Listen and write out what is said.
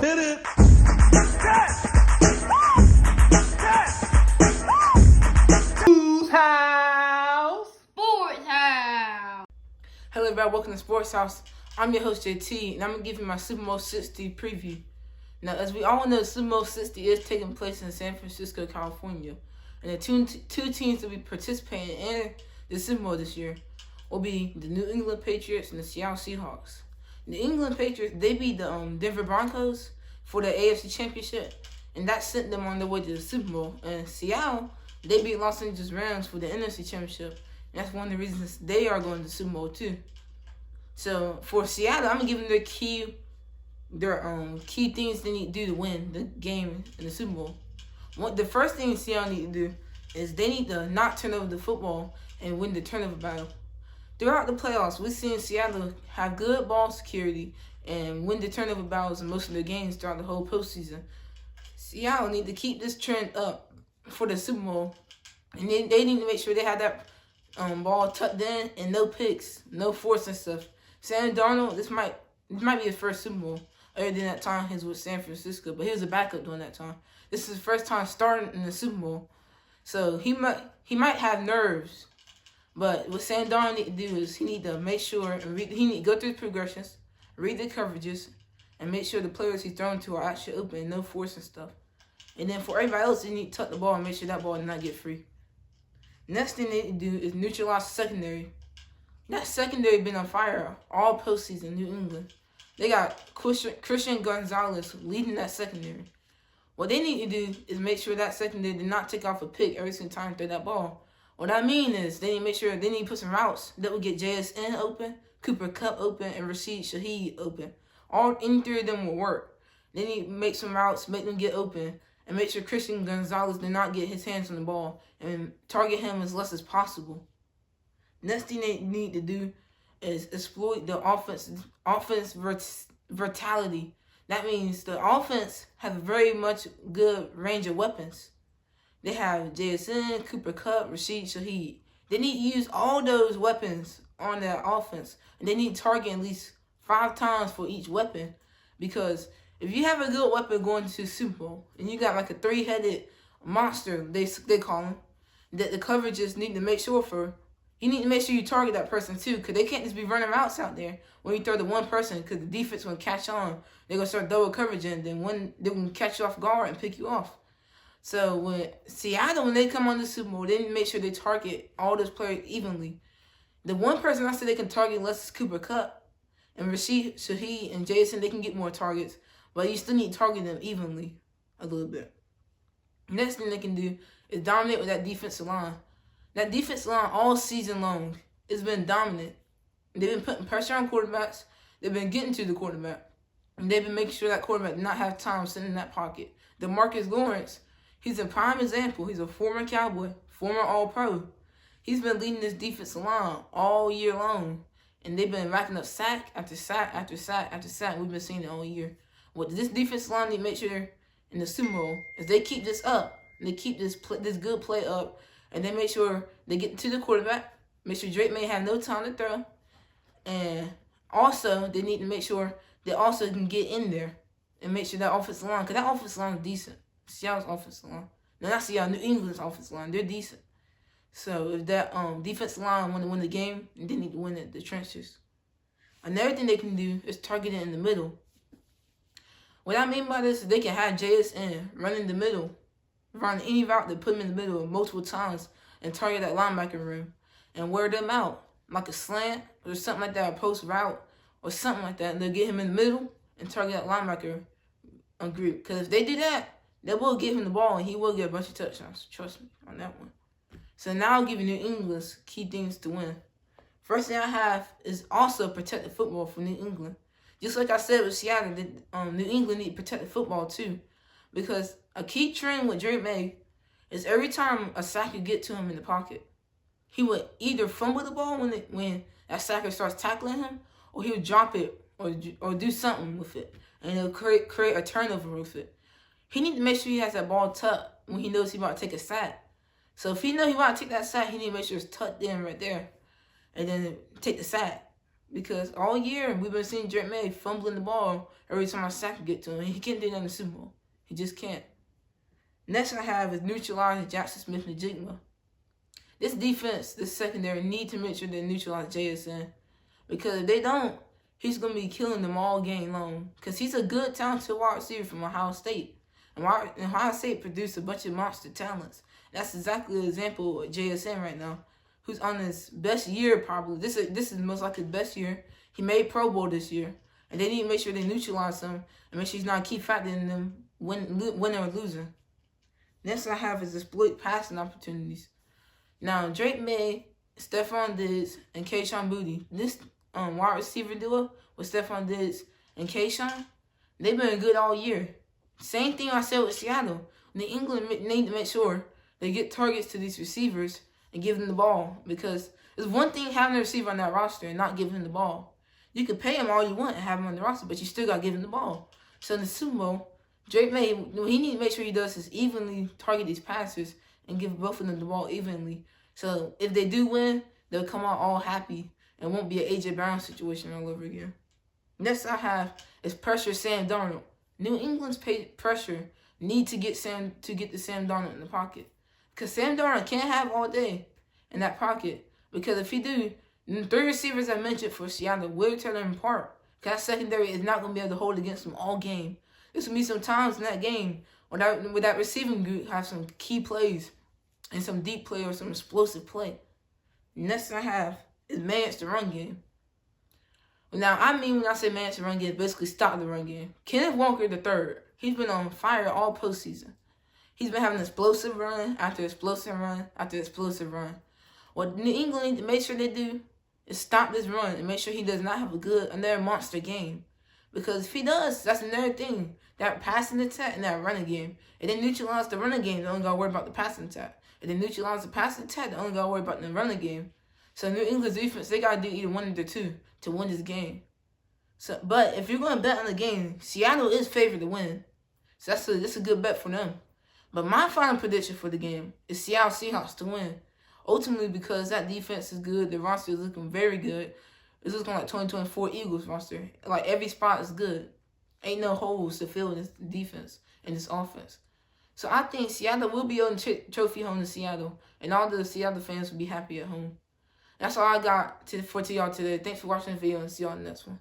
Hit it. Whose house? Sports House. Hello everybody, welcome to Sports House. I'm your host JT, and I'm going to give you my Super Bowl 60 preview. Now, as we all know, Super Bowl 60 is taking place in San Francisco, California. And the two teams that will be participating in the Super Bowl this year will be the New England Patriots and the Seattle Seahawks. The England Patriots, they beat the Denver Broncos for the AFC Championship, and that sent them on their way to the Super Bowl. And Seattle, they beat Los Angeles Rams for the NFC Championship. And that's one of the reasons they are going to the Super Bowl too. So for Seattle, I'm gonna give them their key things they need to do to win the game in the Super Bowl. The first thing Seattle need to do is they need to not turn over the football and win the turnover battle. Throughout the playoffs, we've seen Seattle have good ball security and win the turnover battles in most of their games throughout the whole postseason. Seattle need to keep this trend up for the Super Bowl, and they need to make sure they have that ball tucked in and no picks, no force and stuff. Sam Darnold, this might be his first Super Bowl. Other than that time he was with San Francisco, but he was a backup during that time. This is his first time starting in the Super Bowl, so he might have nerves. But what Sam Darnold need to do is he need to make sure and he need to go through the progressions, read the coverages, and make sure the players he's throwing to are actually open and no force and stuff. And then for everybody else, you need to tuck the ball and make sure that ball does not get free. Next thing they need to do is neutralize the secondary. That secondary been on fire all postseason, New England. They got Christian Gonzalez leading that secondary. What they need to do is make sure that secondary did not take off a pick every single time they throw that ball. What I mean is they need to make sure they need to put some routes that will get JSN open, Cooper Kupp open, and Rashid Shaheed open. Any three of them will work. They need to make some routes, make them get open, and make sure Christian Gonzalez did not get his hands on the ball and target him as less as possible. Next thing they need to do is exploit the offense versatility. That means the offense have a very much good range of weapons. They have JSN, Cooper Kupp, Rashid Shaheed. They need to use all those weapons on their offense, and they need to target at least 5 times for each weapon. Because if you have a good weapon going to Super Bowl, and you got like a 3-headed monster, they call him, that the coverages need to make sure for. You need to make sure you target that person too, because they can't just be running routes out there when you throw the one person, because the defense will catch on. They're going to start double coverage, and then they can catch you off guard and pick you off. So when Seattle, when they come on the Super Bowl, they need to make sure they target all those players evenly. The one person I said they can target less is Cooper Kupp, and Rashid Shaheed and Jason, they can get more targets, but you still need to target them evenly a little bit. Next thing they can do is dominate with that defensive line. That defensive line all season long has been dominant. They've been putting pressure on quarterbacks. They've been getting to the quarterback. And they've been making sure that quarterback did not have time sitting in that pocket. DeMarcus Lawrence, he's a prime example. He's a former Cowboy, former All-Pro. He's been leading this defensive line all year long. And they've been racking up sack after sack after sack after sack. We've been seeing it all year. What this defensive line need to make sure in the Super Bowl is they keep this up. They keep this good play up. And they make sure they get to the quarterback. Make sure Drake may have no time to throw. And also, they need to make sure they also can get in there and make sure that offensive line, because that offensive line is decent. Seattle's offensive line. No, not Seattle, New England's offensive line. They're decent. So if that defensive line want to win the game, they need to win the trenches. Another thing they can do is target it in the middle. What I mean by this is they can have JSN run in the middle. Run any route they put them in the middle multiple times and target that linebacker room and wear them out like a slant or something like that, a post route or something like that. And they'll get him in the middle and target that linebacker group. Because if they do that, they will give him the ball and he will get a bunch of touchdowns. Trust me on that one. So now I'll give you New England's key things to win. First thing I have is also protect the football for New England. Just like I said with Seattle, New England need to protect the football too. Because a key trend with Drake May is every time a sacker get to him in the pocket, he would either fumble the ball when that sacker starts tackling him, or he would drop it or do something with it, and it'll create a turnover with it. He need to make sure he has that ball tucked when he knows he's about to take a sack. So if he knows he's about to take that sack, he need to make sure it's tucked in right there, and then take the sack. Because all year we've been seeing Drake May fumbling the ball every time our sack get to him. He can't do that in the Super Bowl. He just can't. Next I have is neutralize Jackson Smith-Njigba. This defense, this secondary, need to make sure they neutralize JSN. Because if they don't, he's going to be killing them all game long. Because he's a good, talented wide receiver from Ohio State. And Ohio State produced a bunch of monster talents. That's exactly the example of JSN right now, who's on his best year probably. This is most likely his best year. He made Pro Bowl this year. And they need to make sure they neutralize him and make sure he's not keep factoring them winning or losing. Next I have is exploit passing opportunities. Now, Drake May, Stephon Diggs, and Kayshon Boutte, this wide receiver duo with Stephon Diggs and Kayshon, they've been good all year. Same thing I said with Seattle. New England need to make sure they get targets to these receivers and give them the ball. Because there's one thing having a receiver on that roster and not giving him the ball. You can pay him all you want and have him on the roster, but you still got to give him the ball. So in the Super Bowl, Drake May, what he needs to make sure he does is evenly target these passers and give both of them the ball evenly. So if they do win, they'll come out all happy and won't be an A.J. Brown situation all over again. Next I have is pressure Sam Darnold. New England's pressure need to get the Sam Darnold in the pocket. Because Sam Darnold can't have all day in that pocket. Because if he do, the 3 receivers I mentioned for Seattle will tear them apart. Because that secondary is not going to be able to hold against them all game. There's going to be some times in that game where that receiving group have some key plays and some deep play or some explosive play. Next I have is manage the run game. Now, I mean when I say manage the run game, basically stop the run game. Kenneth Walker III, he's been on fire all postseason. He's been having explosive run after explosive run after explosive run. What New England need to make sure they do is stop this run and make sure he does not have another monster game. Because if he does, that's another thing. That passing attack and that running game. And then neutralize the running game, they only got to worry about the passing attack. And then neutralize the passing attack, they only got to worry about the running game. So New England's defense, they got to do either one of the two to win this game. So, but if you're going to bet on the game, Seattle is favored to win. So that's a good bet for them. But my final prediction for the game is Seattle Seahawks to win. Ultimately, because that defense is good, the roster is looking very good. It's looking like 2024 Eagles roster. Like, every spot is good. Ain't no holes to fill in this defense and this offense. So I think Seattle will be on trophy home to Seattle. And all the Seattle fans will be happy at home. That's all I got for y'all today. Thanks for watching the video and see y'all in the next one.